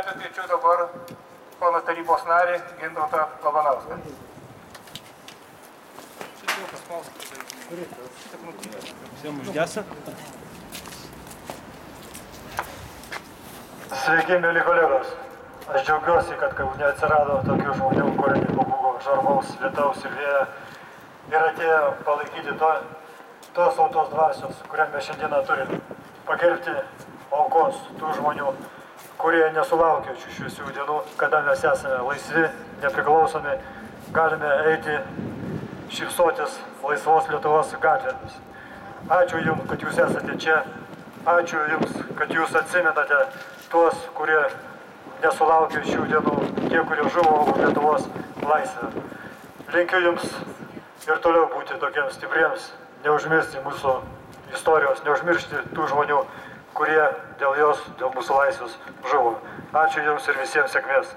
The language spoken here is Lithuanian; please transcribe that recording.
Kviečiu dabar pono tarybos narį Gintautą Labanauską. Visiems užgesa. Sveiki, mėly kolegos. Aš džiaugiuosi, kad Kaune atsirado tokių žmonių, kurie nepabūgo žarvaus, lietaus ir vėjo ir atėjo palaikyti tos tautos dvasios, kurią mes šiandieną turime. Pagerbti aukos tų žmonių, kurie nesulaukia šių šviesių dienų, kada mes esame laisvi, nepriklausomi, galime eiti, šypsotis laisvos Lietuvos gatvėmis. Ačiū Jums, kad Jūs esate čia. Ačiū Jums, kad Jūs atsimenate tuos, kurie nesulaukia šių dienų, tie, kurie žuvo už Lietuvos laisvę. Linkiu Jums ir toliau būti tokiems stipriems, neužmiršti mūsų istorijos, neužmiršti tų žmonių, kurie dėl jos, dėl mūsų laisvės žuvo. Ačiū Jums ir visiems sėkmės.